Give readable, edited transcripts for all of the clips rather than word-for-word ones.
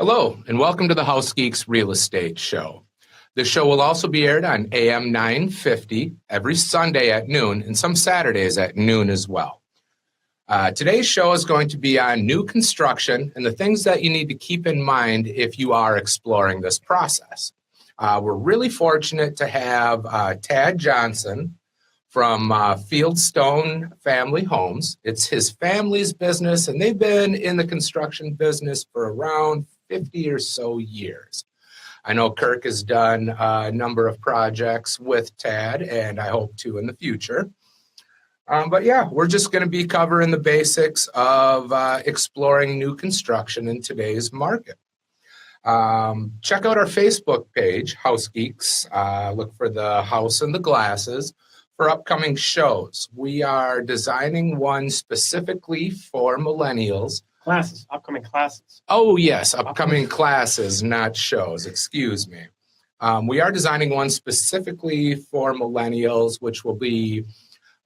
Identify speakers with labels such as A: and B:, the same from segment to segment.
A: Hello, and welcome to the House Geeks Real Estate Show. The show will also be aired on AM 950 every Sunday at noon and some Saturdays at noon as well. Today's show is going to be on new construction and the things that you need to keep in mind if you are exploring this process. We're really fortunate to have Tad Johnson from Fieldstone Family Homes. It's his family's business, and they've been in the construction business for around 50 or so years. I know Kirk has done a number of projects with Tad, and I hope to in the future. But yeah, we're just going to be covering the basics of exploring new construction in today's market. Check out our Facebook page, House Geeks. Look for the house and the glasses for upcoming shows. We are designing one specifically for millennials.
B: Upcoming classes.
A: Oh, yes, upcoming classes, not shows. Excuse me. We are designing one specifically for millennials, which will be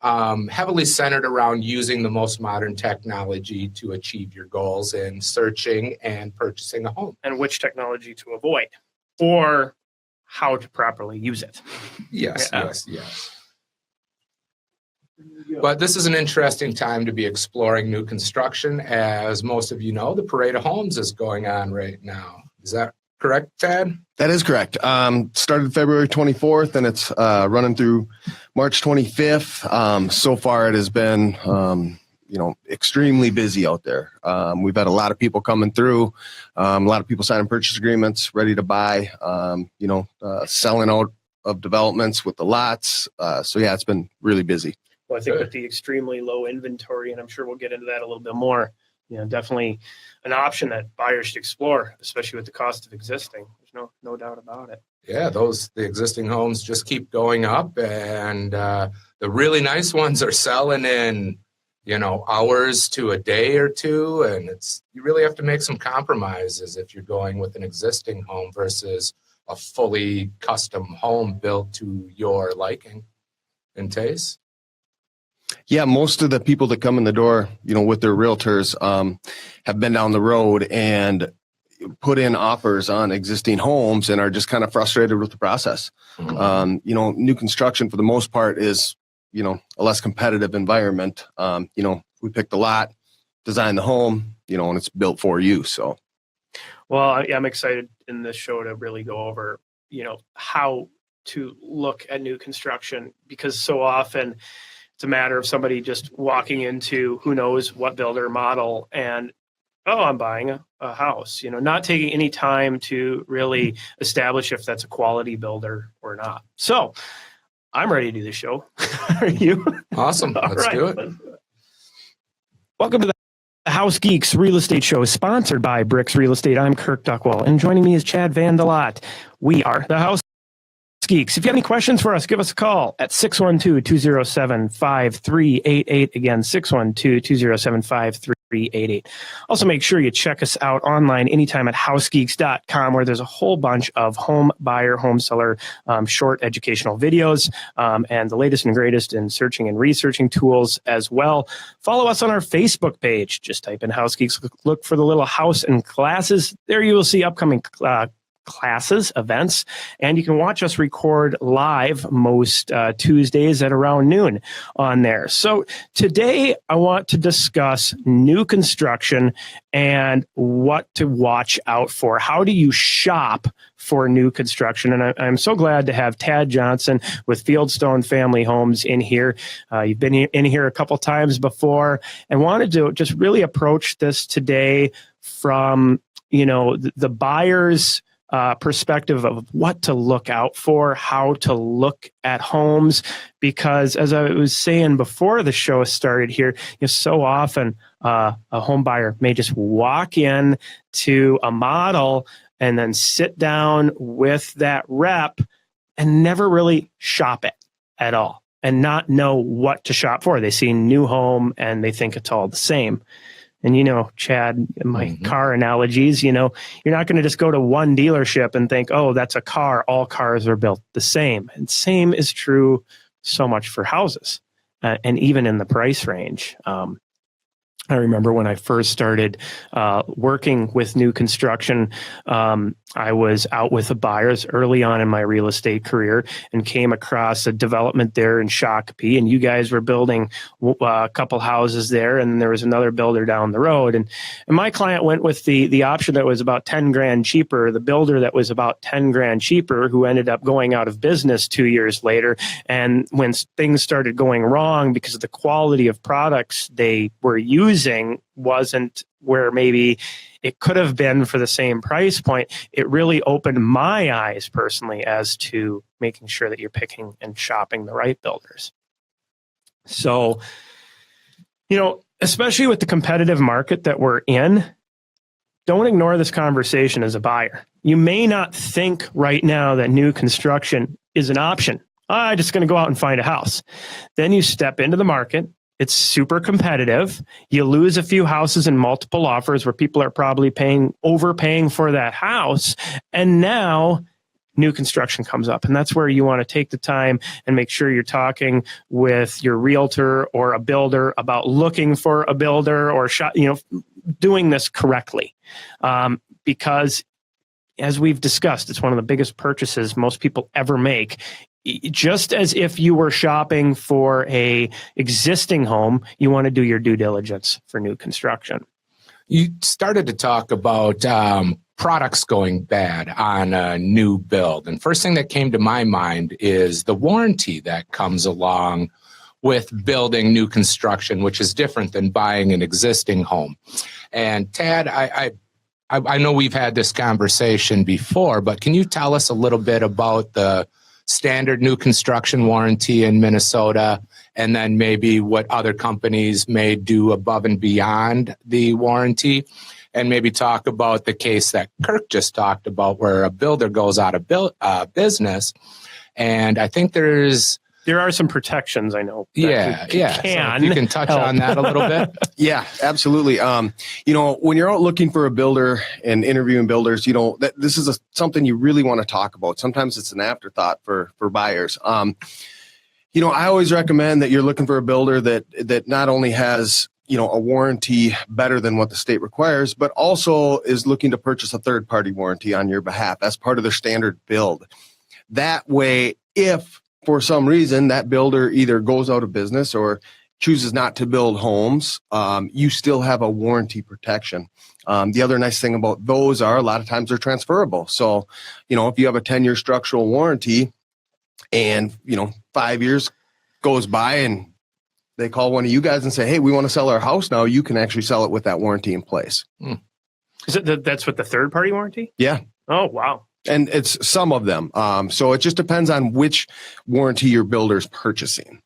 A: heavily centered around using the most modern technology to achieve your goals in searching and purchasing a home.
B: And which technology to avoid or how to properly use it.
A: Yes. But this is an interesting time to be exploring new construction. As most of you know, the Parade of Homes is going on right now. Is that correct, Tad?
C: That is correct. Started February 24th and it's running through March 25th. So far it has been, extremely busy out there. We've had a lot of people coming through, a lot of people signing purchase agreements, ready to buy, selling out of developments with the lots. So yeah, it's been really busy.
B: Well, I think with the extremely low inventory, and I'm sure we'll get into that a little bit more, definitely an option that buyers should explore, especially with the cost of existing. There's no doubt about it.
A: Yeah, the existing homes just keep going up, and the really nice ones are selling in, hours to a day or two, and you really have to make some compromises if you're going with an existing home versus a fully custom home built to your liking and taste.
C: Yeah, most of the people that come in the door, with their realtors, have been down the road and put in offers on existing homes and are just kind of frustrated with the process. Mm-hmm. New construction for the most part is, a less competitive environment. We pick the lot, design the home, and it's built for you. So,
B: well, I'm excited in this show to really go over, how to look at new construction, because so often it's a matter of somebody just walking into who knows what builder model and, I'm buying a house, not taking any time to really establish if that's a quality builder or not. So I'm ready to do the show. Are you?
A: Awesome. Let's do it.
B: Welcome to the House Geeks Real Estate Show, sponsored by Bricks Real Estate. I'm Kirk Duckwell, and joining me is Chad Vandelot. We are the House Geeks. If you have any questions for us, give us a call at 612-207-5388. Again, 612-207-5388. Also, make sure you check us out online anytime at housegeeks.com, where there's a whole bunch of home buyer, home seller, short educational videos, and the latest and greatest in searching and researching tools as well. Follow us on our Facebook page. Just type in House Geeks, look for the little house and classes. There you will see upcoming classes, events, and you can watch us record live most Tuesdays at around noon on there. So today I want to discuss new construction and what to watch out for. How do you shop for new construction? And I'm so glad to have Tad Johnson with Fieldstone Family Homes in here. You've been in here a couple times before, and wanted to just really approach this today from, the buyer's perspective of what to look out for, how to look at homes, because as I was saying before the show started here, so often a home buyer may just walk in to a model and then sit down with that rep and never really shop it at all and not know what to shop for. They see a new home and they think it's all the same. And, Chad, my car analogies, you're not going to just go to one dealership and think, oh, that's a car. All cars are built the same. And same is true so much for houses and even in the price range. I remember when I first started working with new construction, I was out with the buyers early on in my real estate career and came across a development there in Shakopee, and you guys were building a couple houses there, and there was another builder down the road. And my client went with the option that was about 10 grand cheaper, the builder that was about 10 grand cheaper, who ended up going out of business 2 years later. And when things started going wrong because of the quality of products they were using wasn't where maybe it could have been for the same price point, it really opened my eyes personally as to making sure that you're picking and shopping the right builders. So, especially with the competitive market that we're in, don't ignore this conversation as a buyer. You may not think right now that new construction is an option. I'm just going to go out and find a house. Then you step into the market. It's super competitive. You lose a few houses in multiple offers where people are probably overpaying for that house. And now new construction comes up. And that's where you want to take the time and make sure you're talking with your realtor or a builder about looking for a builder or doing this correctly. Because as we've discussed, it's one of the biggest purchases most people ever make. Just as if you were shopping for a existing home, you want to do your due diligence for new construction.
A: You started to talk about products going bad on a new build. And first thing that came to my mind is the warranty that comes along with building new construction, which is different than buying an existing home. And Tad, I know we've had this conversation before, but can you tell us a little bit about the standard new construction warranty in Minnesota, and then maybe what other companies may do above and beyond the warranty, and maybe talk about the case that Kirk just talked about where a builder goes out of business. And I think there are some protections, I know. Yeah. So if you can touch on that a little bit.
C: Yeah, absolutely. When you're out looking for a builder and interviewing builders, this is something you really want to talk about. Sometimes it's an afterthought for buyers. I always recommend that you're looking for a builder that not only has a warranty better than what the state requires, but also is looking to purchase a third-party warranty on your behalf as part of their standard build. That way, if for some reason that builder either goes out of business or chooses not to build homes, you still have a warranty protection. The other nice thing about those are a lot of times they're transferable. So, if you have a 10-year structural warranty and, 5 years goes by and they call one of you guys and say, hey, we want to sell our house now, you can actually sell it with that warranty in place.
B: Is it that's with the third-party warranty?
C: Yeah.
B: Oh, wow.
C: And it's some of them. So it just depends on which warranty your builder's purchasing.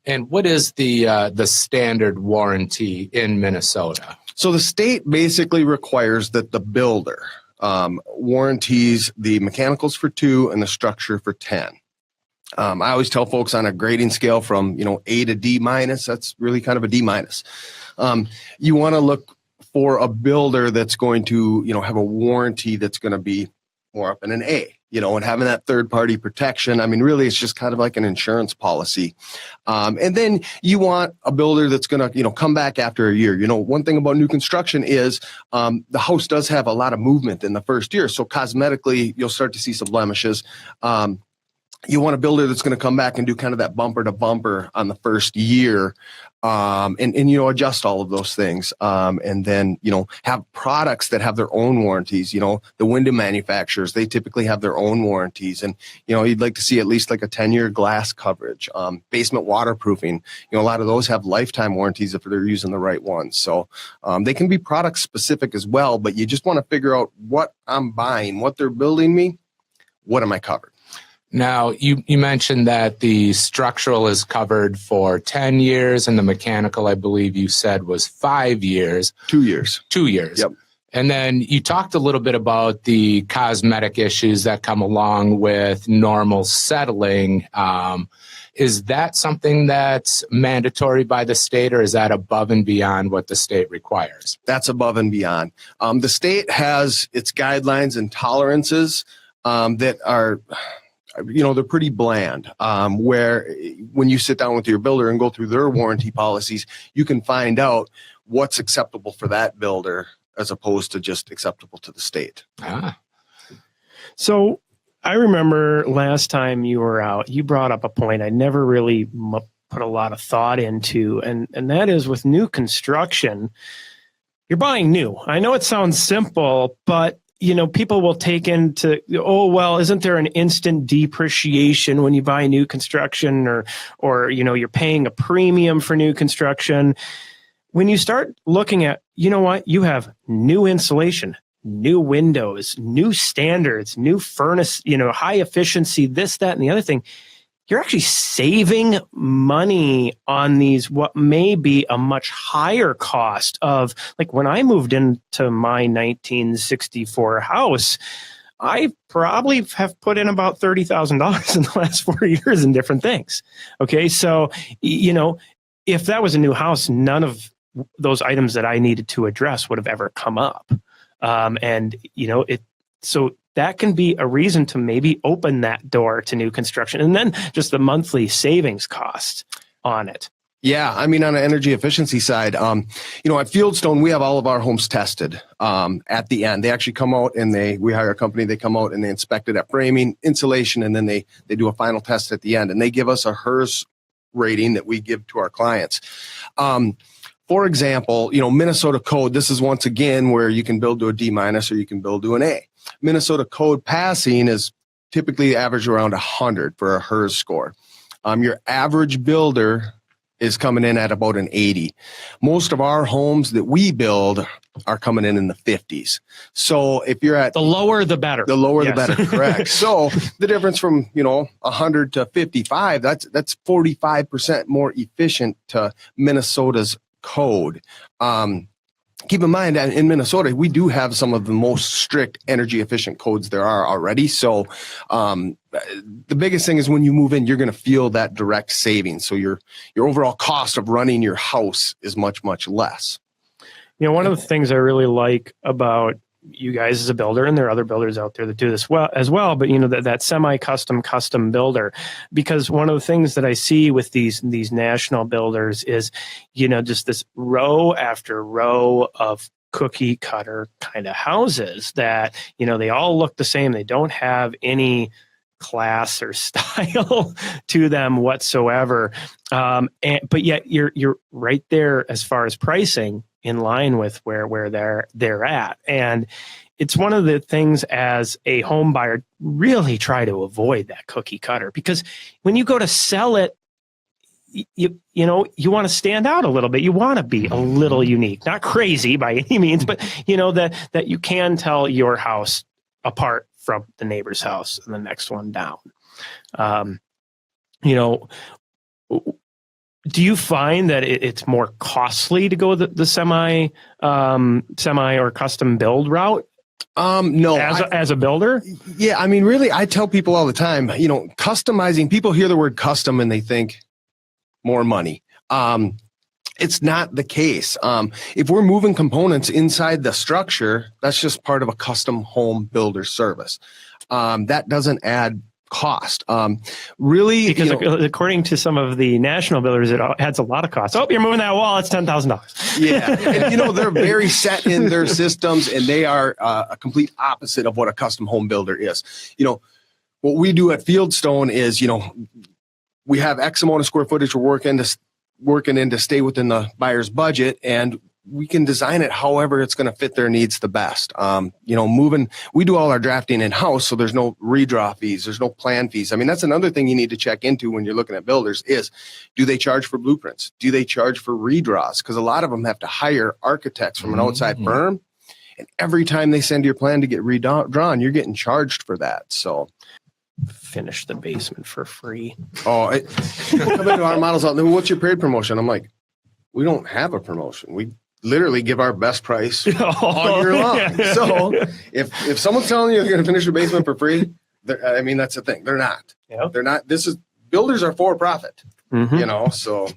A: And what is the standard warranty in Minnesota?
C: So the state basically requires that the builder warranties the mechanicals for 2 and the structure for 10. I always tell folks on a grading scale from A to D minus, that's really kind of a D minus. You want to look for a builder that's going to have a warranty that's going to be more up in an A, and having that third party protection. I mean, really, it's just kind of like an insurance policy. And then you want a builder that's going to, come back after a year. One thing about new construction is the house does have a lot of movement in the first year. So cosmetically, you'll start to see some blemishes. You want a builder that's going to come back and do kind of that bumper to bumper on the first year, and adjust all of those things. And then, have products that have their own warranties. The window manufacturers, they typically have their own warranties. And, you'd like to see at least like a 10-year glass coverage, basement waterproofing. A lot of those have lifetime warranties if they're using the right ones. So they can be product specific as well, but you just want to figure out what I'm buying, what they're building me, what am I covered?
A: Now, you mentioned that the structural is covered for 10 years and the mechanical, I believe you said, was 5 years.
C: 2 years.
A: 2 years.
C: Yep.
A: And then you talked a little bit about the cosmetic issues that come along with normal settling. Is that something that's mandatory by the state, or is that above and beyond what the state requires?
C: That's above and beyond. The state has its guidelines and tolerances that are... they're pretty bland, where when you sit down with your builder and go through their warranty policies, you can find out what's acceptable for that builder as opposed to just acceptable to the state.
B: So I remember last time you were out, you brought up a point I never really put a lot of thought into, and that is with new construction, you're buying new. I know it sounds simple, but people will take into, oh, well, isn't there an instant depreciation when you buy new construction, or you're paying a premium for new construction? When you start looking at, you have new insulation, new windows, new standards, new furnace, high efficiency, this, that, and the other thing, you're actually saving money on these, what may be a much higher cost of, like when I moved into my 1964 house, I probably have put in about $30,000 in the last 4 years in different things. Okay. So, if that was a new house, none of those items that I needed to address would have ever come up. So that can be a reason to maybe open that door to new construction, and then just the monthly savings cost on it.
C: Yeah, I mean, on an energy efficiency side, at Fieldstone, we have all of our homes tested at the end. They actually come out and we hire a company, they come out and they inspect it at framing, insulation, and then they do a final test at the end, and they give us a HERS rating that we give to our clients. For example, Minnesota code, this is once again where you can build to a D- or you can build to an A. Minnesota code passing is typically average around 100 for a HERS score. Your average builder is coming in at about an 80. Most of our homes that we build are coming in the 50s. So if you're at
B: the lower, the better.
C: The lower, the better, correct. So the difference from 100 to 55, that's 45% more efficient to Minnesota's code. Keep in mind that in Minnesota, we do have some of the most strict energy efficient codes there are already. So the biggest thing is when you move in, you're going to feel that direct savings. So your overall cost of running your house is much, much less.
B: One of the things I really like about you guys as a builder, and there are other builders out there that do this as well, but that semi-custom builder, because one of the things that I see with these national builders is, just this row after row of cookie cutter kind of houses that, they all look the same. They don't have any class or style to them whatsoever. But yet you're right there as far as pricing in line with where they're at. And it's one of the things as a home buyer, really try to avoid that cookie cutter, because when you go to sell it, you want to stand out a little bit. You want to be a little unique, not crazy by any means, but that you can tell your house apart from the neighbor's house and the next one down. Do you find that it's more costly to go the semi or custom build route?
C: No.
B: As a builder?
C: Yeah, I mean, really, I tell people all the time, customizing, people hear the word custom and they think more money. It's not the case. If we're moving components inside the structure, that's just part of a custom home builder service. That doesn't add cost. Really,
B: because according to some of the national builders, it adds a lot of cost. Oh, you're moving that wall, it's $10,000.
C: Yeah, and they're very set in their systems, and they are a complete opposite of what a custom home builder is. What we do at Fieldstone is, we have X amount of square footage we're working in to stay within the buyer's budget, and we can design it however it's going to fit their needs the best. We do all our drafting in-house, so there's no redraw fees, there's no plan fees. I mean, that's another thing you need to check into when you're looking at builders is, do they charge for blueprints? Do they charge for redraws? Because a lot of them have to hire architects from an outside firm, and every time they send your plan to get redrawn, you're getting charged for that. So
B: finish the basement for free.
C: Come into our models out. What's your paid promotion? I'm like, we don't have a promotion. We literally give our best price all year long. So if someone's telling you you're going to finish your basement for free, that's the thing. They're not. Yeah. They're not. Builders are for profit. So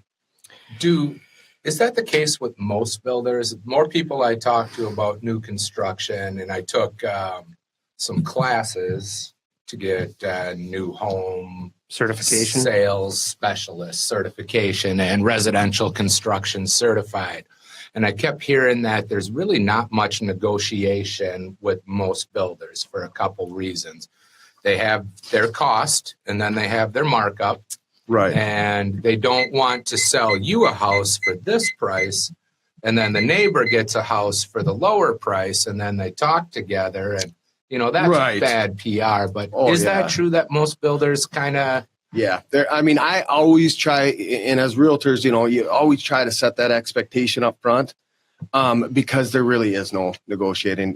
A: is that the case with most builders? More people I talk to about new construction, and I took some classes to get new home
B: certification,
A: sales specialist certification, and residential construction certified. And I kept hearing that there's really not much negotiation with most builders for a couple reasons. They have their cost and then they have their markup.
C: Right.
A: And they don't want to sell you a house for this price. And then the neighbor gets a house for the lower price. And then they talk together. And, that's
C: Right.
A: bad PR. But is
C: yeah.
A: that true that most builders kind of...
C: Yeah. I always try, and as realtors, you always try to set that expectation up front because there really is no negotiating.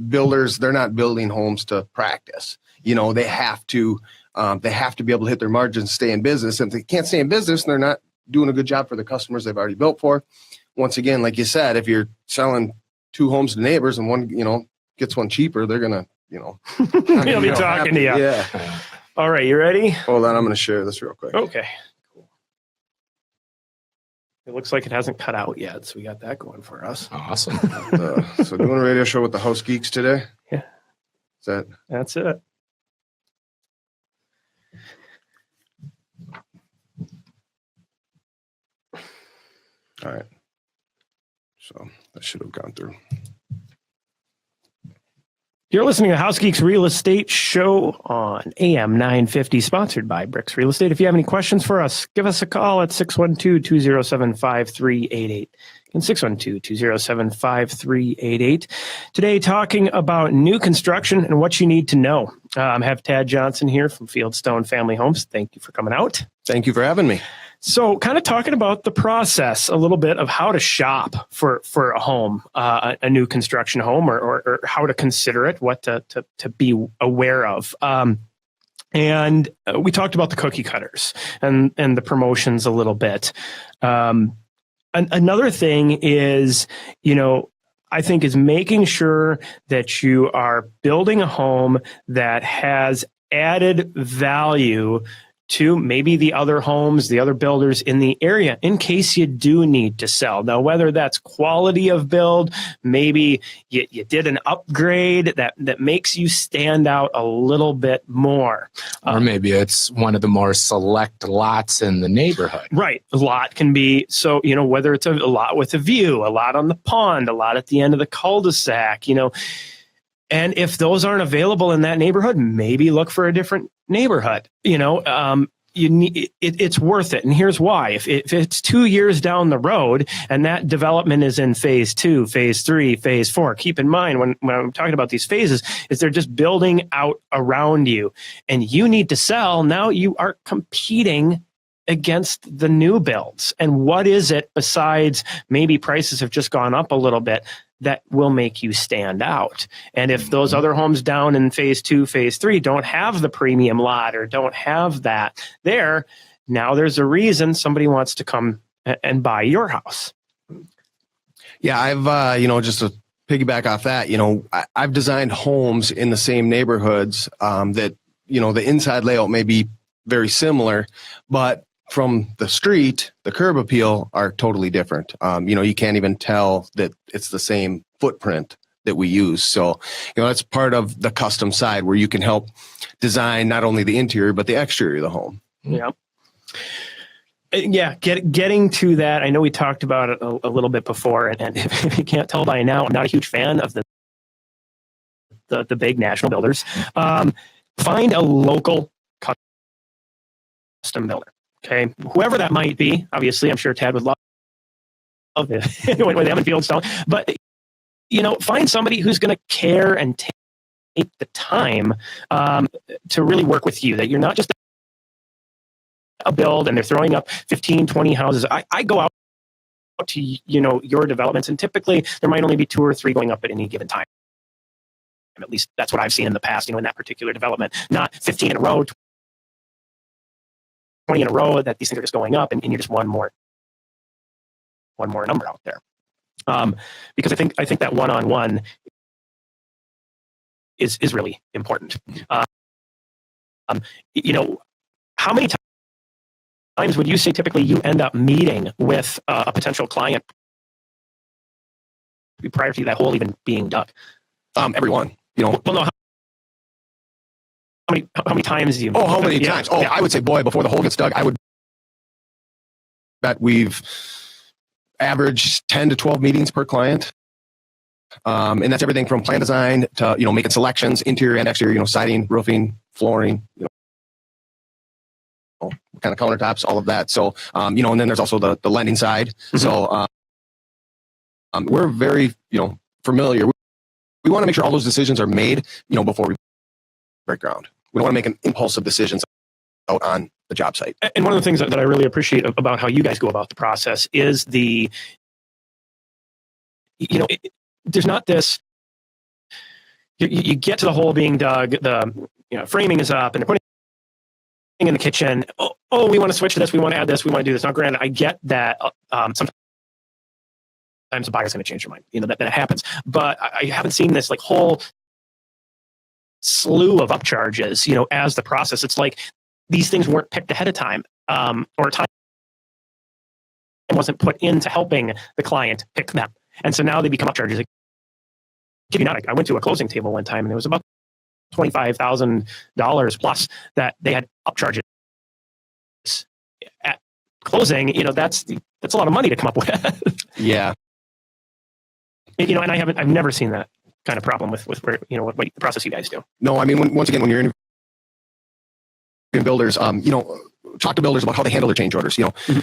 C: Builders, they're not building homes to practice. They have to be able to hit their margins, stay in business. And if they can't stay in business, they're not doing a good job for the customers they've already built for. Once again, like you said, if you're selling 2 homes to neighbors and one, gets one cheaper, they're going to,
B: He'll be talking to you.
C: Yeah.
B: All right. You ready?
C: Hold on. I'm going to share this real quick.
B: Okay. Cool. It looks like it hasn't cut out yet. So we got that going for us.
A: Awesome.
C: So doing a radio show with the House Geeks today.
B: Yeah. That's it.
C: All right. So that should have gone through.
B: You're listening to House Geeks Real Estate Show on AM 950, sponsored by Bricks Real Estate. If you have any questions for us, give us a call at 612-207-5388 and 612-207-5388. Today, talking about new construction and what you need to know. I have Tad Johnson here from Fieldstone Family Homes. Thank you for coming out.
C: Thank you for having me.
B: So kind of talking about the process a little bit of how to shop for a home, a new construction home, or how to consider it, what to be aware of. And we talked about the cookie cutters and the promotions a little bit. Another thing is, I think is making sure that you are building a home that has added value to maybe the other homes, the other builders in the area, in case you do need to sell. Now, whether that's quality of build, maybe you did an upgrade that makes you stand out a little bit more.
A: Or maybe it's one of the more select lots in the neighborhood.
B: Right. A lot can be, so, whether it's a lot with a view, a lot on the pond, a lot at the end of the cul-de-sac, and if those aren't available in that neighborhood, maybe look for a different neighborhood. You need it's worth it, and here's why. If it's 2 years down the road and that development is in phase 2, phase 3, phase 4, keep in mind when I'm talking about these phases, is they're just building out around you, and you need to sell. Now you are competing against the new builds. And what is it besides maybe prices have just gone up a little bit that will make you stand out? And if those other homes down in phase 2, phase 3 don't have the premium lot or don't have that there, now there's a reason somebody wants to come and buy your house.
C: Yeah, I've, just to piggyback off that, I've designed homes in the same neighborhoods that, the inside layout may be very similar, but from the street, the curb appeal are totally different. You can't even tell that it's the same footprint that we use. So, that's part of the custom side where you can help design not only the interior, but the exterior of the home.
B: Yeah. Yeah. Getting to that. I know we talked about it a little bit before, and if you can't tell by now, I'm not a huge fan of the big national builders. Find a local custom builder. Okay, whoever that might be. Obviously, I'm sure Tad would love it when they have in Fieldstone. But find somebody who's going to care and take the time to really work with you. That you're not just a build and they're throwing up 15, 20 houses. I go out to your developments, and typically there might only be 2 or 3 going up at any given time. At least that's what I've seen in the past. In that particular development, not 15 in a row. 20 in a row that these things are just going up, and you're just one more number out there. Because I think that one-on-one is really important. How many times would you say typically you end up meeting with a potential client prior to that hole even being dug?
C: Everyone,
B: Well, no. How many times do you?
C: Oh, how many times? Oh, yeah. I would say, boy, before the hole gets dug, I would bet we've average 10 to 12 meetings per client. And that's everything from plan design to, making selections, interior and exterior, siding, roofing, flooring, kind of countertops, all of that. So, and then there's also the lending side. Mm-hmm. So, we're very, familiar. We want to make sure all those decisions are made, before we break ground. We don't want to make an impulsive decisions out on the job site.
B: And one of the things that I really appreciate about how you guys go about the process is there's not this, you get to the hole being dug, the framing is up, and they're putting in the kitchen. Oh, we want to switch to this. We want to add this. We want to do this. Now, granted, I get that sometimes the buyer's going to change their mind. That happens. But I haven't seen this whole slew of upcharges, as the process. It's like these things weren't picked ahead of time, or time wasn't put into helping the client pick them. And so now they become upcharges. I went to a closing table one time, and it was about $25,000 plus that they had upcharges at closing. That's a lot of money to come up with.
C: Yeah.
B: And I've never seen that kind of problem with where, what the process you guys do.
C: No, I mean, once again, when you're interviewing builders, talk to builders about how they handle their change orders. Mm-hmm.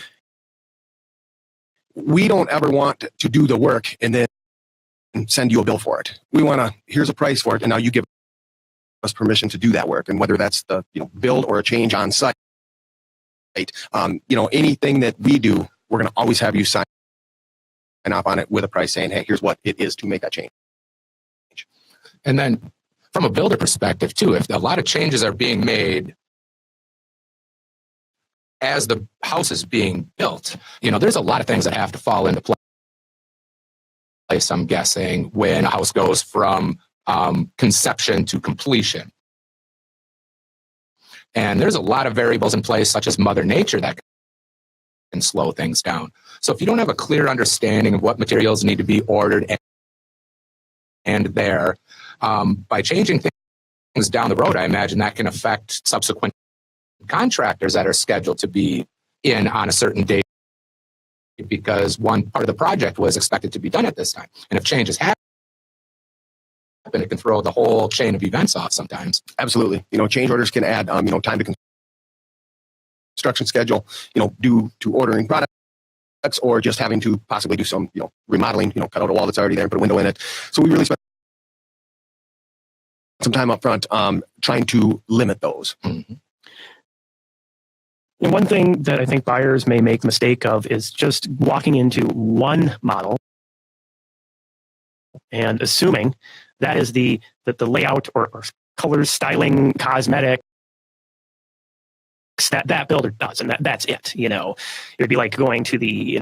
C: We don't ever want to do the work and then send you a bill for it. We want here's a price for it, and now you give us permission to do that work. And whether that's the build or a change on site, anything that we do, we're going to always have you sign off on it with a price saying, hey, here's what it is to make that change.
A: And then from a builder perspective too, if a lot of changes are being made as the house is being built, there's a lot of things that have to fall into place, I'm guessing, when a house goes from conception to completion. And there's a lot of variables in place, such as Mother Nature, that can slow things down. So if you don't have a clear understanding of what materials need to be ordered and there, by changing things down the road, I imagine that can affect subsequent contractors that are scheduled to be in on a certain date, because one part of the project was expected to be done at this time. And if changes happen, it can throw the whole chain of events off sometimes.
C: Absolutely. Change orders can add, time to construction schedule, due to ordering products or just having to possibly do some, remodeling, cut out a wall that's already there and put a window in it. So we really spent some time up front trying to limit those.
B: Mm-hmm. And one thing that I think buyers may make the mistake of is just walking into one model and assuming that is that the layout or colors, styling, cosmetics that builder does, and that's it. It'd be like going to the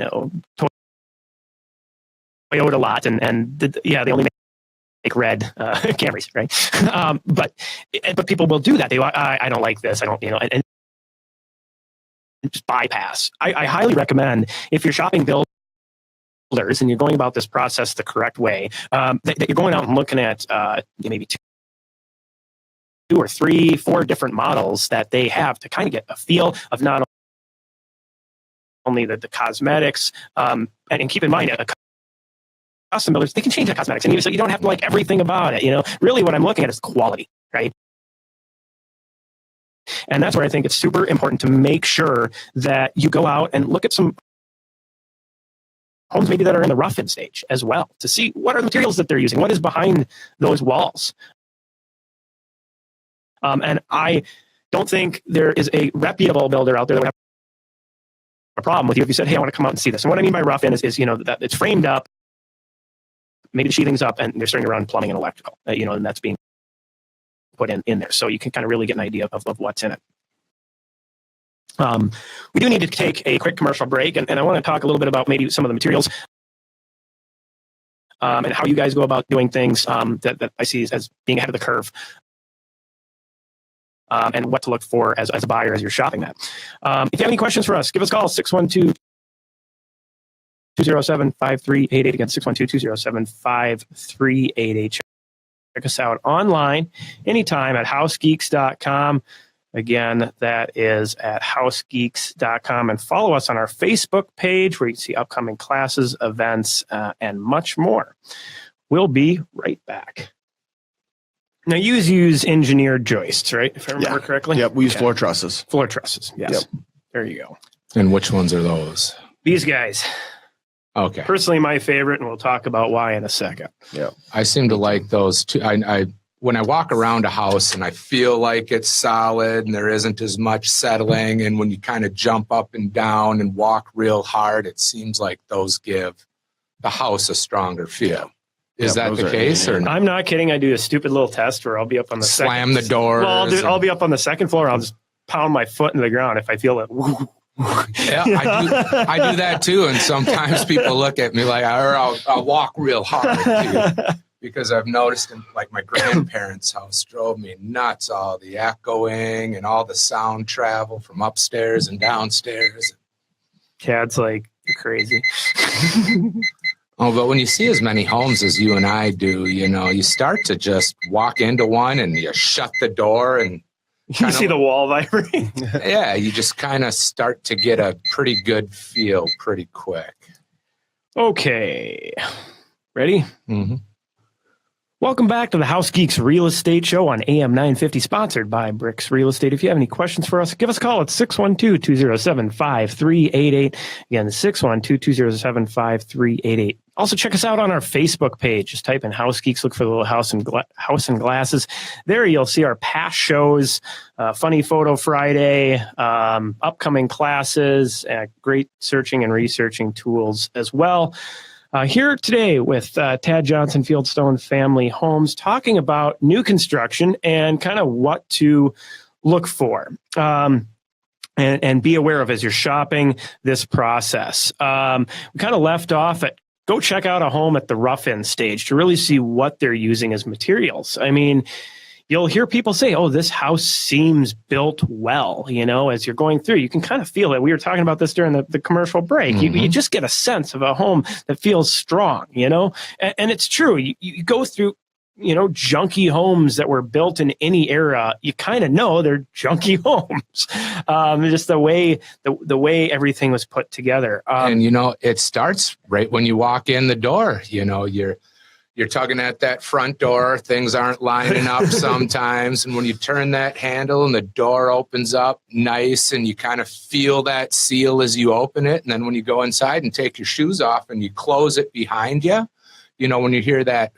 B: Toyota lot and they only make red Camrys, right? But people will do that. I don't like this. I don't, and just bypass. I highly recommend, if you're shopping builders and you're going about this process the correct way, that you're going out and looking at maybe two or three, four different models that they have to kind of get a feel of not only the cosmetics, and keep in mind, custom builders, they can change the cosmetics, and so you don't have to like everything about it. Really what I'm looking at is quality, right? And that's where I think it's super important to make sure that you go out and look at some homes maybe that are in the rough-in stage as well, to see what are the materials that they're using, what is behind those walls. And I don't think there is a reputable builder out there that would have a problem with you if you said, hey, I want to come out and see this. And what I mean by rough-in is that it's framed up, maybe the sheathing's up, and they're starting around plumbing and electrical, and that's being put in there. So you can kind of really get an idea of what's in it. We do need to take a quick commercial break, and I want to talk a little bit about maybe some of the materials and how you guys go about doing things that I see as being ahead of the curve, and what to look for as a buyer as you're shopping that. If you have any questions for us, give us a call, 612-207-5388. Again, 612-207-5388. Check us out online anytime at housegeeks.com. Again, that is at housegeeks.com, and follow us on our Facebook page where you can see upcoming classes, events, and much more. We'll be right back. Now, you use engineered joists, right? If I remember correctly?
C: Yep, we use floor trusses.
B: Floor trusses, yes.
C: Yep.
B: There you go.
A: And which ones are those?
B: These guys.
A: Okay.
B: Personally, my favorite, and we'll talk about why in a second.
C: Yeah.
A: I seem to like those too. I when I walk around a house and I feel like it's solid and there isn't as much settling, and when you kind of jump up and down and walk real hard, it seems like those give the house a stronger feel. Is that the case or not?
B: I'm not kidding. I do a stupid little test where I'll be up on the
A: Slam the doors.
B: Well, I'll be up on the second floor. I'll just pound my foot into the ground if I feel it.
A: Yeah, I do that too. And sometimes people look at me like, or I'll walk real hard too, because I've noticed in like my grandparents' house drove me nuts. All the echoing and all the sound travel from upstairs and downstairs.
B: Cad's like, you're crazy.
A: Oh, but when you see as many homes as you and I do, you start to just walk into one and you shut the door and
B: you see the wall vibrate.
A: Yeah, you just kind of start to get a pretty good feel pretty quick.
B: Okay. Ready?
A: Mm-hmm.
B: Welcome back to the House Geeks Real Estate Show on AM 950, sponsored by Bricks Real Estate. If you have any questions for us, give us a call at 612-207-5388. Again, 612-207-5388. Also, check us out on our Facebook page. Just type in House Geeks, look for the little house and glasses. There you'll see our past shows, Funny Photo Friday, upcoming classes, great searching and researching tools as well. Here today with Tad Johnson, Fieldstone Family Homes, talking about new construction and kind of what to look for and be aware of as you're shopping this process. We kind of left off at go check out a home at the rough-in stage to really see what they're using as materials. I mean, you'll hear people say, oh, this house seems built well, as you're going through. You can kind of feel it. We were talking about this during the commercial break.
A: Mm-hmm.
B: You just get a sense of a home that feels strong, and it's true. You go through, junky homes that were built in any era. You kind of know they're junky homes. Just the way everything was put together.
A: And, it starts right when you walk in the door. You're tugging at that front door. Things aren't lining up sometimes. And when you turn that handle and the door opens up nice and you kind of feel that seal as you open it. And then when you go inside and take your shoes off and you close it behind you, when you hear that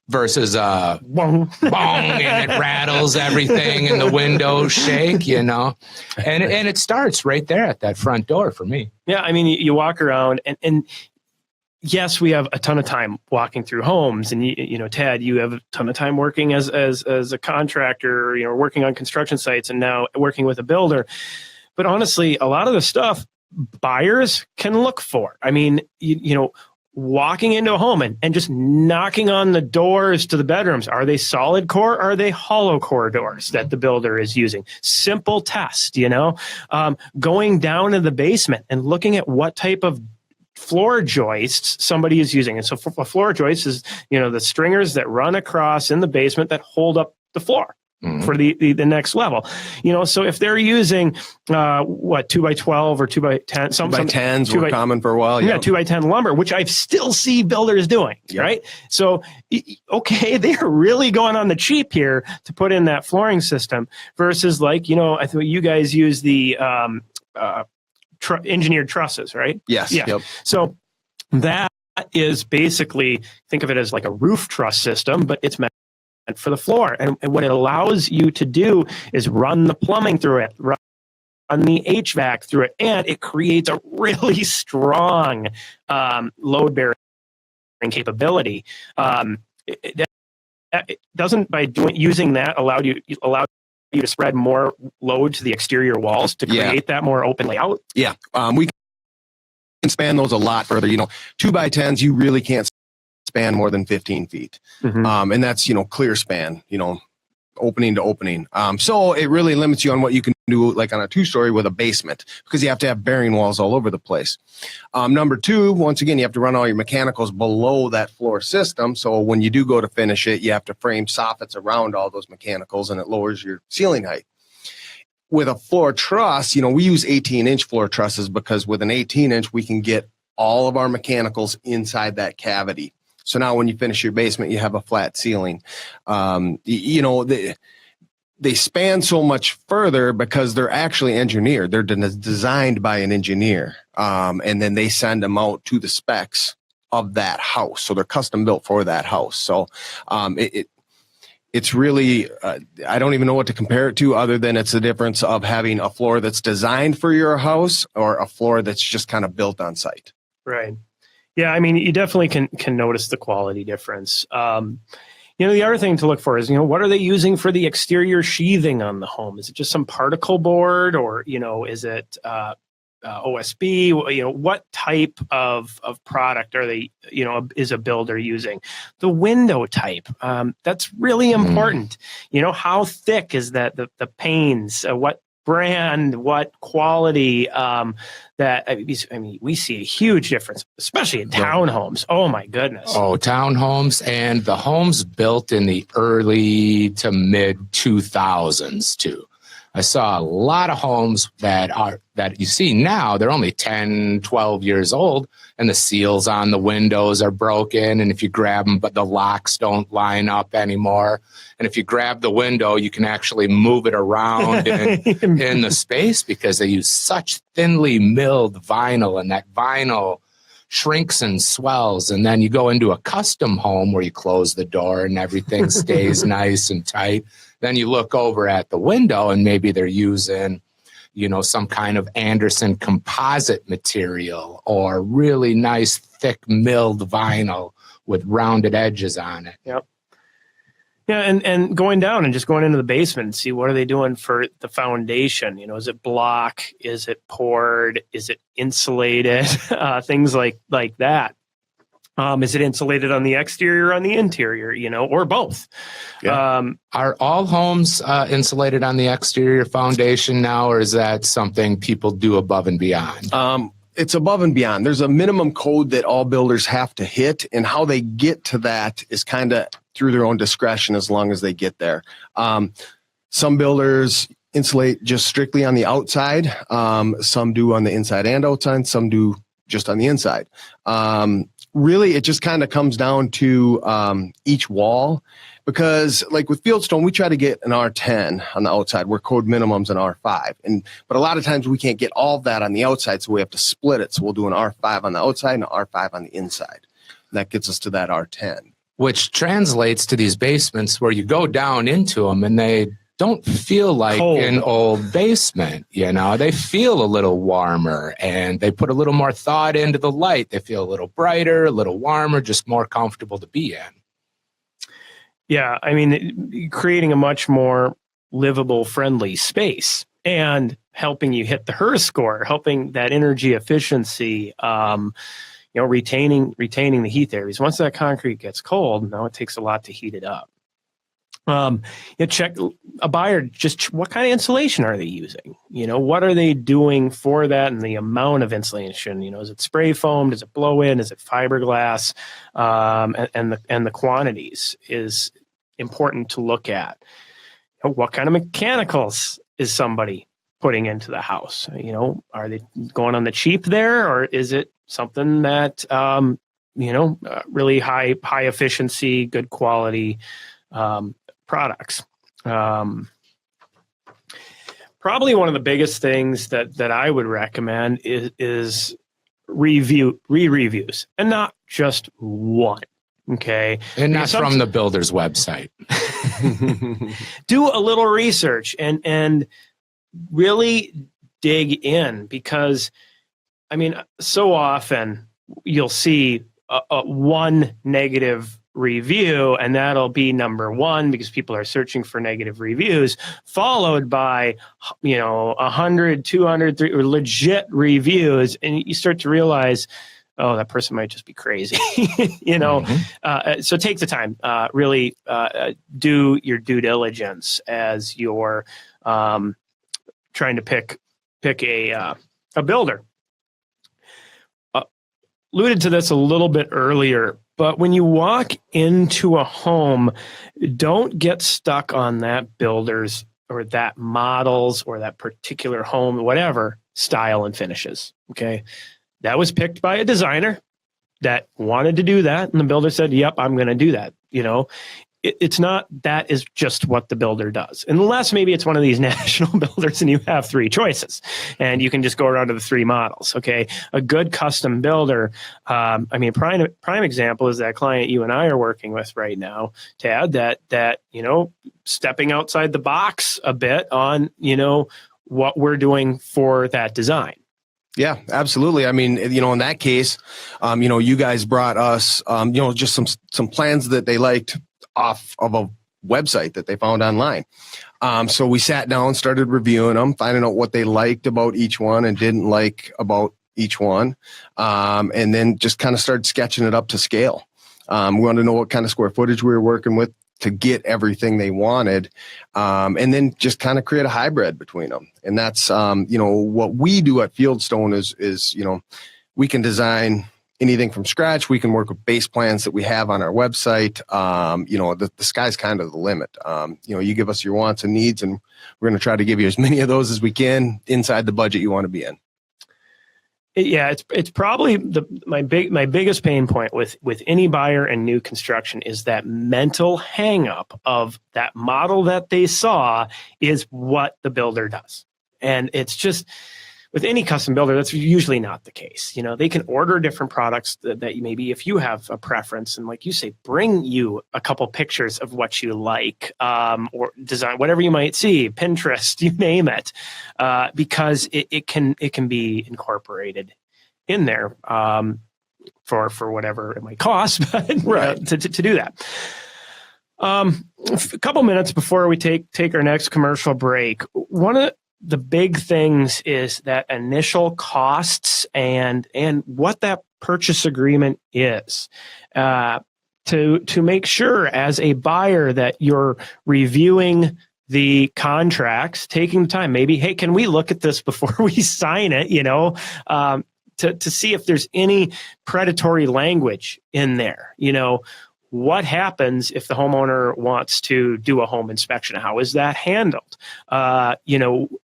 A: versus bong, and it rattles everything and the windows shake, and it starts right there at that front door for me.
B: Yeah, I mean, you walk around and yes, we have a ton of time walking through homes, and Tad, you have a ton of time working as a contractor, working on construction sites, and now working with a builder. But honestly, a lot of the stuff buyers can look for. I mean, walking into a home and just knocking on the doors to the bedrooms. Are they solid core? Or are they hollow core doors that the builder is using? Simple test, going down to the basement and looking at what type of floor joists somebody is using. And so a floor joist is, the stringers that run across in the basement that hold up the floor for the next level. So if they're using 2x12 or 2x10, some
C: 2x10s were common for a while.
B: Yeah, 2x10 lumber, which I still see builders doing, right? So, okay, they're really going on the cheap here to put in that flooring system versus I think you guys use the engineered trusses, right?
C: Yes.
B: Yeah.
C: Yep.
B: So that is basically, think of it as like a roof truss system, but it's meant for the floor. And what it allows you to do is run the plumbing through it, run the HVAC through it, and it creates a really strong load bearing capability. It doesn't, by using that, allow you to spread more load to the exterior walls to create that more open layout.
C: Yeah. We can span those a lot further. 2x10s, you really can't span more than 15 feet. Mm-hmm. And that's, clear span, opening to opening. So it really limits you on what you can do, like on a 2-story with a basement, because you have to have bearing walls all over the place. Number 2, once again, you have to run all your mechanicals below that floor system. So when you do go to finish it, you have to frame soffits around all those mechanicals, and it lowers your ceiling height. with a floor truss, we use 18-inch floor trusses because with an 18-inch, we can get all of our mechanicals inside that cavity. So now when you finish your basement, you have a flat ceiling. They span so much further because they're actually engineered. They're designed by an engineer. And then they send them out to the specs of that house. So they're custom built for that house. So it's really, I don't even know what to compare it to other than it's the difference of having a floor that's designed for your house or a floor that's just kind of built on site.
B: Right. Yeah. I mean, you definitely can notice the quality difference. The other thing to look for is, what are they using for the exterior sheathing on the home? Is it just some particle board or, is it OSB? What type of product are they, is a builder using? The window type, that's really important. How thick is that, the panes, what brand, what quality, we see a huge difference, especially in townhomes. Oh my goodness.
A: Oh, townhomes and the homes built in the early to mid 2000s too. I saw a lot of homes that you see now, they're only 10, 12 years old and the seals on the windows are broken. And if you grab them, but the locks don't line up anymore. And if you grab the window, you can actually move it around in the space because they use such thinly milled vinyl, and that vinyl shrinks and swells. And then you go into a custom home where you close the door and everything stays nice and tight. Then you look over at the window and maybe they're using, some kind of Anderson composite material or really nice thick milled vinyl with rounded edges on it.
B: Yep. Yeah, and going down and just going into the basement and see what are they doing for the foundation. Is it block? Is it poured? Is it insulated? Things like that. Is it insulated on the exterior or on the interior, or both?
C: Yeah.
A: Are all homes insulated on the exterior foundation now, or is that something people do above and beyond?
C: It's above and beyond. There's a minimum code that all builders have to hit, and how they get to that is kind of through their own discretion as long as they get there. Some builders insulate just strictly on the outside. Some do on the inside and outside. Some do just on the inside. Really, it just kind of comes down to each wall, because like with Fieldstone, we try to get an R10 on the outside where code minimum's an R5. But a lot of times we can't get all of that on the outside, so we have to split it. So we'll do an R5 on the outside and an R5 on the inside. And that gets us to that R10. Which
A: translates to these basements where you go down into them and they don't feel like cold. An old basement, they feel a little warmer and they put a little more thought into the light. They feel a little brighter, a little warmer, just more comfortable to be in.
B: Yeah. I mean, creating a much more livable, friendly space and helping you hit the HERS score, helping that energy efficiency, retaining the heat there. Because once that concrete gets cold, now it takes a lot to heat it up. Check a buyer, just what kind of insulation are they using? What are they doing for that and the amount of insulation? Is it spray foam? Does it blow in? Is it fiberglass? And the quantities is important to look at. What kind of mechanicals is somebody putting into the house? Are they going on the cheap there, or is it something that really high efficiency, good quality products? Probably one of the biggest things that I would recommend is reviews, and not just one. Okay.
A: And not from the builder's website.
B: Do a little research and really dig in, because so often you'll see a one negative review, and that'll be number one because people are searching for negative reviews, followed by 100, 200, 300 legit reviews, and you start to realize, oh, that person might just be crazy. So take the time, really do your due diligence as you're trying to pick a builder. Alluded to this a little bit earlier, but when you walk into a home, don't get stuck on that builder's that models or that particular home, whatever style and finishes. Okay. That was picked by a designer that wanted to do that. And the builder said, yep, I'm going to do that. It's not, that is just what the builder does. Unless maybe it's one of these national builders and you have three choices and you can just go around to the three models. Okay. A good custom builder. Prime example is that client you and I are working with right now, Tad, that, stepping outside the box a bit on, what we're doing for that design.
C: Yeah, absolutely. In that case, you guys brought us, just some plans that they liked off of a website that they found online. So we sat down, started reviewing them, finding out what they liked about each one and didn't like about each one. And then just kind of started sketching it up to scale. We wanted to know what kind of square footage we were working with to get everything they wanted. And then just kind of create a hybrid between them. And that's, what we do at Fieldstone is, we can design anything from scratch. We can work with base plans that we have on our website. The sky's kind of the limit. You give us your wants and needs, and we're going to try to give you as many of those as we can inside the budget you want to be in.
B: Yeah, it's probably my biggest pain point with any buyer and new construction is that mental hang up of that model that they saw is what the builder does. And it's just, with any custom builder, that's usually not the case. They can order different products that maybe if you have a preference, and like you say, bring you a couple pictures of what you like, or design, whatever you might see, Pinterest, you name it, because it can be incorporated in there for whatever it might cost, but
C: right.
B: To do that. A couple minutes before we take our next commercial break, one of the big things is that initial costs and what that purchase agreement is, to make sure as a buyer that you're reviewing the contracts, taking the time, maybe, hey, can we look at this before we sign it, to see if there's any predatory language in there. What happens if the homeowner wants to do a home inspection? How is that handled?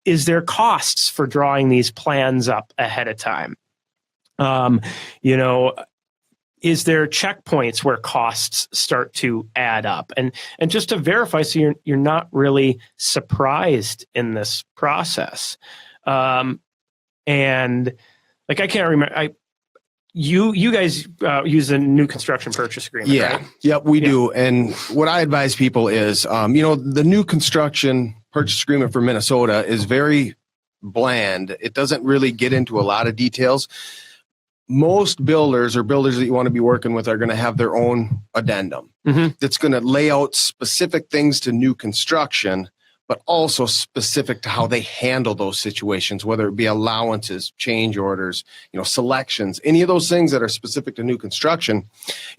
B: Is there costs for drawing these plans up ahead of time? Is there checkpoints where costs start to add up? And just to verify, so you're not really surprised in this process. And like, I can't remember, You guys use a new construction purchase agreement,
C: yeah.
B: right?
C: Yep, we do. And what I advise people is, the new construction purchase agreement for Minnesota is very bland. It doesn't really get into a lot of details. Most builders or builders that you want to be working with are going to have their own addendum that's going to lay out specific things to new construction, but also specific to how they handle those situations, whether it be allowances, change orders, selections, any of those things that are specific to new construction.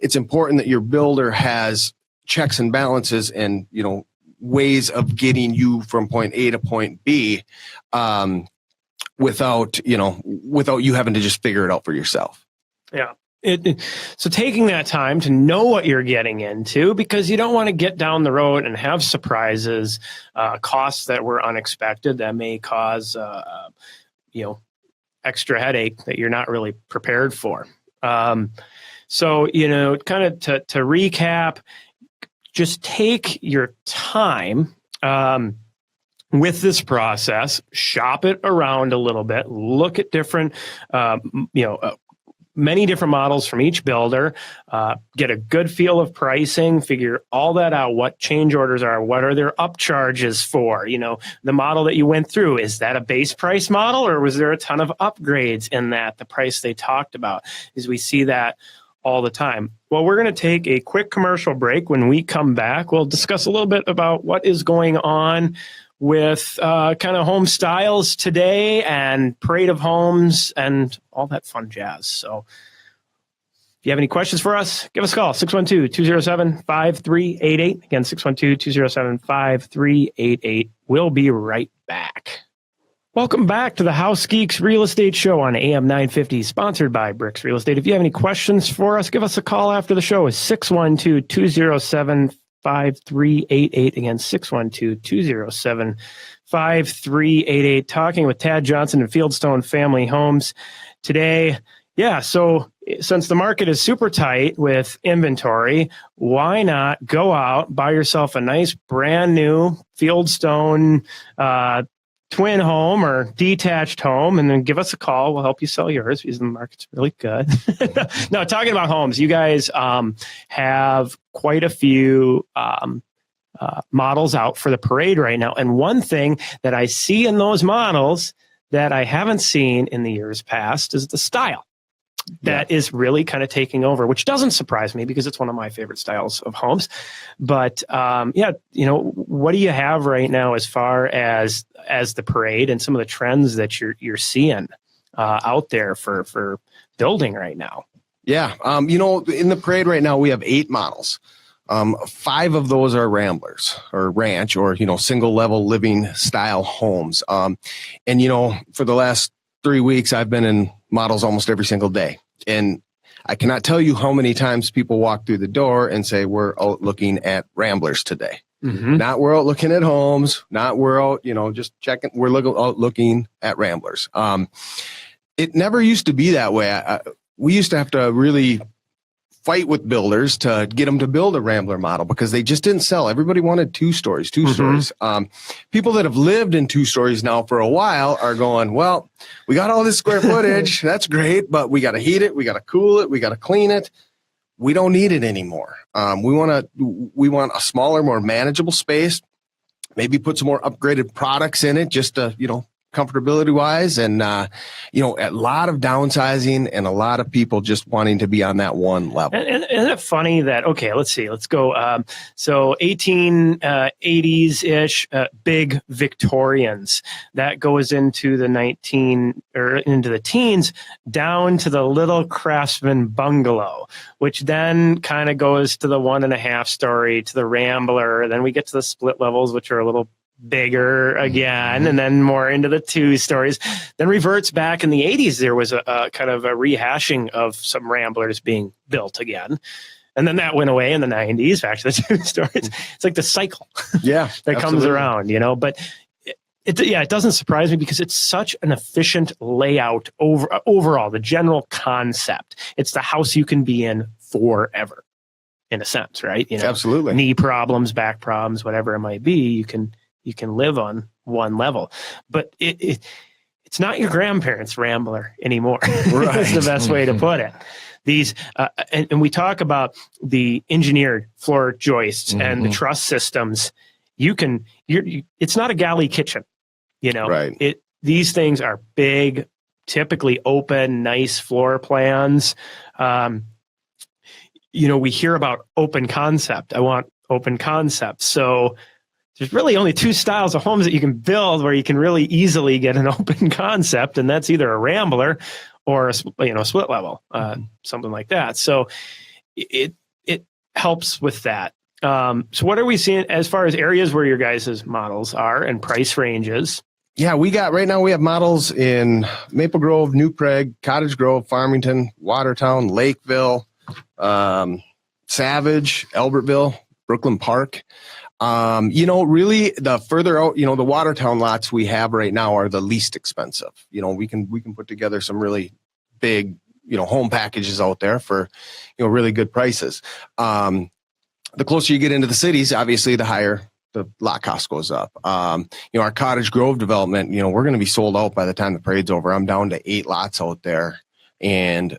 C: It's important that your builder has checks and balances and, ways of getting you from point A to point B, without you having to just figure it out for yourself.
B: Yeah. So taking that time to know what you're getting into, because you don't want to get down the road and have surprises, costs that were unexpected that may cause, extra headache that you're not really prepared for. So, kind of to recap, just take your time with this process, shop it around a little bit, look at different, many different models from each builder, get a good feel of pricing, figure all that out, what change orders are, what are their upcharges for, the model that you went through, is that a base price model or was there a ton of upgrades in that, the price they talked about? Is we see that all the time. Well, we're going to take a quick commercial break. When we come back, we'll discuss a little bit about what is going on with kind of home styles today and parade of homes and all that fun jazz. So if you have any questions for us, give us a call, 612-207-5388. Again, 612-207-5388. We'll be right back. Welcome back to the House Geeks Real Estate Show on AM 950, sponsored by Bricks Real Estate. If you have any questions for us, give us a call after the show. It's 612-207-5388. 612-207-5388. Again, 612-207-5388. Talking with Tad Johnson and Fieldstone Family Homes today. Yeah, so since the market is super tight with inventory, why not go out, buy yourself a nice brand new Fieldstone twin home or detached home, and then give us a call. We'll help you sell yours because the market's really good. No, talking about homes, you guys have quite a few models out for the parade right now. And one thing that I see in those models that I haven't seen in the years past is the style. That is really kind of taking over, which doesn't surprise me because it's one of my favorite styles of homes. But what do you have right now as far as the parade and some of the trends that you're seeing out there for building right now? Yeah,
C: in the parade right now we have 8 models. 5 of those are ramblers or ranch or single level living style homes. For the last 3 weeks I've been in models almost every single day. And I cannot tell you how many times people walk through the door and say, we're out looking at ramblers today. Mm-hmm. Not we're out looking at homes, not we're out, just checking. We're out looking at ramblers. It never used to be that way. We used to have to really fight with builders to get them to build a rambler model because they just didn't sell. Everybody wanted 2 stories. People that have lived in 2 stories now for a while are going, well, we got all this square footage. That's great, but we got to heat it. We got to cool it. We got to clean it. We don't need it anymore. We want a smaller, more manageable space, maybe put some more upgraded products in it just to, comfortability wise, and a lot of downsizing and a lot of people just wanting to be on that one level.
B: And isn't it funny that, okay, let's go. So 1880s ish, big Victorians that goes into the into the teens down to the little craftsman bungalow, which then kind of goes to the 1.5 story to the rambler. Then we get to the split levels, which are a little bigger again, and then more into the 2 stories, then reverts back. In the 80s, there was a kind of a rehashing of some ramblers being built again. And then that went away in the 90s, back to the 2 stories. It's like the cycle that comes around, but it doesn't surprise me because it's such an efficient layout overall, the general concept. It's the house you can be in forever, in a sense, right?
C: Absolutely.
B: Knee problems, back problems, whatever it might be, you can live on one level, but it's not your grandparents' rambler anymore. Right. That's the best way to put it. These, and we talk about the engineered floor joists and the truss systems. It's not a galley kitchen,
C: Right.
B: These things are big, typically open, nice floor plans. We hear about open concept. I want open concept. So there's really only 2 styles of homes that you can build where you can really easily get an open concept, and that's either a rambler or a split level, something like that. So it helps with that. So what are we seeing as far as areas where your guys' models are and price ranges?
C: Yeah, right now we have models in Maple Grove, New Prague, Cottage Grove, Farmington, Watertown, Lakeville, Savage, Albertville, Brooklyn Park. Really the further out, the Watertown lots we have right now are the least expensive. We can put together some really big, home packages out there for, really good prices. The closer you get into the cities, obviously the higher the lot cost goes up. Our Cottage Grove development, we're going to be sold out by the time the parade's over. I'm down to 8 lots out there. And,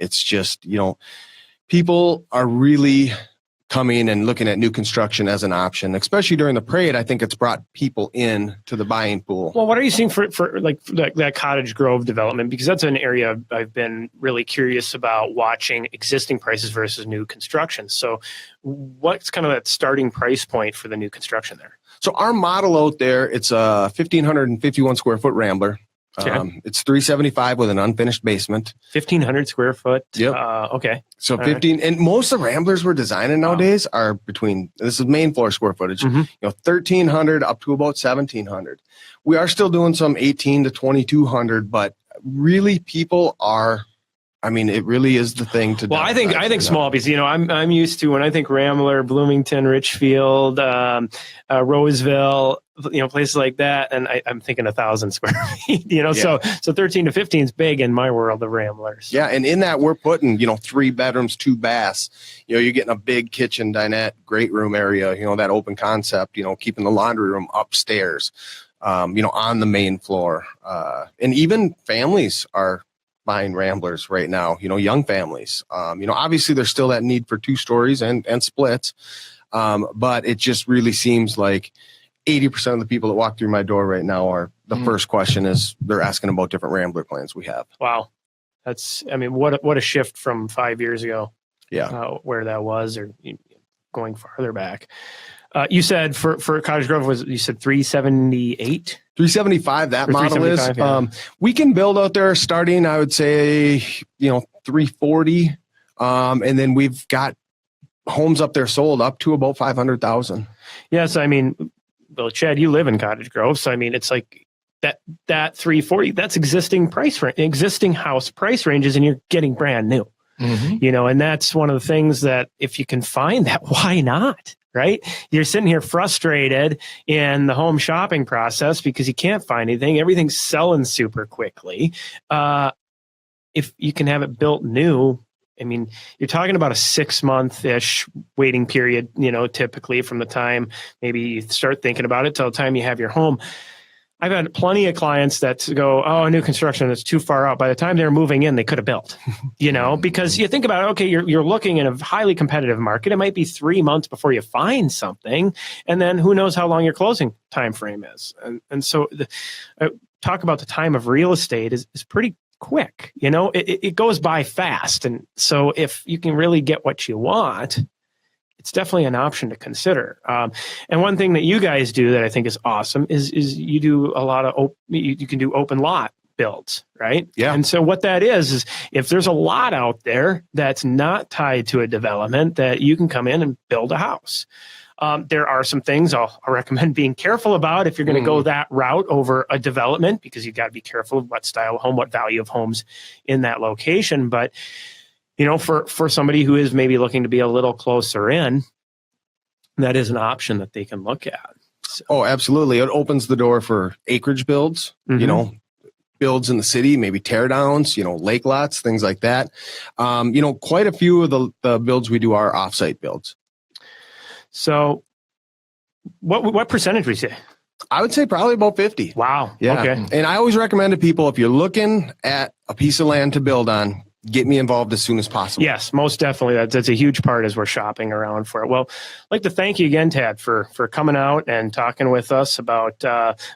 C: it's just, people are really coming and looking at new construction as an option, especially during the parade. I think it's brought people in to the buying pool.
B: Well, what are you seeing for like that Cottage Grove development? Because that's an area I've been really curious about watching existing prices versus new construction. So what's kind of that starting price point for the new construction there?
C: So our model out there, it's a 1,551 square foot rambler.
B: Okay.
C: It's $375 with an unfinished basement.
B: 1,500 square foot.
C: Yep.
B: Okay.
C: So 15, and most of the ramblers we're designing nowadays are between, this is main floor square footage, 1,300 up to about 1,700. We are still doing some 1,800 to 2,200, but really people are I mean, it really is the thing to.
B: Well, I think small because I'm used to when I think Rambler, Bloomington, Richfield, Roseville, places like that, and I'm thinking 1,000 square feet. So 13 to 15 is big in my world of Ramblers.
C: Yeah, and in that we're putting 3 bedrooms, 2 baths. You're getting a big kitchen, dinette, great room area. That open concept. Keeping the laundry room upstairs. On the main floor, and even families are buying Ramblers right now, young families. Obviously there's still that need for 2 stories and splits. But it just really seems like 80% of the people that walk through my door right now are the first question is they're asking about different Rambler plans we have.
B: Wow. What a shift from 5 years ago.
C: Yeah.
B: Where that was, or going farther back. You said for Cottage Grove you said 378?
C: 375, that model is.
B: Yeah.
C: We can build out there starting, I would say, 340. And then we've got homes up there sold up to about 500,000.
B: Yes. Well, Chad, you live in Cottage Grove. So, it's like that 340, that's existing house price ranges, and you're getting brand new, and that's one of the things that if you can find that, why not? Right? You're sitting here frustrated in the home shopping process because you can't find anything. Everything's selling super quickly. If you can have it built new, you're talking about a 6-month-ish waiting period, typically from the time maybe you start thinking about it till the time you have your home. I've had plenty of clients that go, new construction, that's too far out. By the time they're moving in, they could have built, because you think about it, okay, you're looking in a highly competitive market. It might be 3 months before you find something. And then who knows how long your closing time frame is. And so talk about the time of real estate is pretty quick. It goes by fast. And so if you can really get what you want, it's definitely an option to consider. And one thing that you guys do that I think is awesome is you do a lot of you can do open lot builds, right?
C: Yeah.
B: And so what that is if there's a lot out there that's not tied to a development that you can come in and build a house. There are some things I'll recommend being careful about if you're going to go that route over a development, because you've got to be careful of what style of home, what value of homes in that location. But for somebody who is maybe looking to be a little closer in, that is an option that they can look at. So.
C: Oh, absolutely. It opens the door for acreage builds, builds in the city, maybe tear downs, lake lots, things like that. Quite a few of the builds we do are offsite builds.
B: So what percentage would you say?
C: I would say probably about 50.
B: Wow.
C: Yeah.
B: Okay.
C: And I always recommend to people, if you're looking at a piece of land to build on, get me involved as soon as possible.
B: Yes, most definitely. That's a huge part as we're shopping around for it. Well, I'd like to thank you again, Tad, for coming out and talking with us about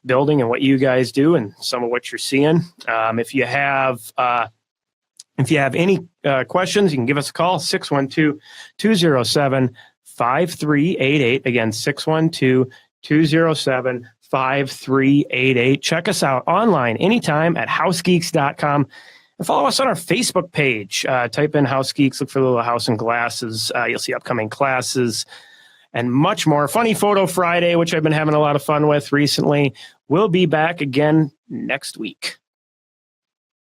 B: building and what you guys do and some of what you're seeing. If you have any questions, you can give us a call, 612-207-5388. Again, 612-207-5388. Check us out online anytime at housegeeks.com. And follow us on our Facebook page. Type in House Geeks, look for Little House and Glasses. You'll see upcoming classes and much more. Funny Photo Friday, which I've been having a lot of fun with recently. We'll be back again next week.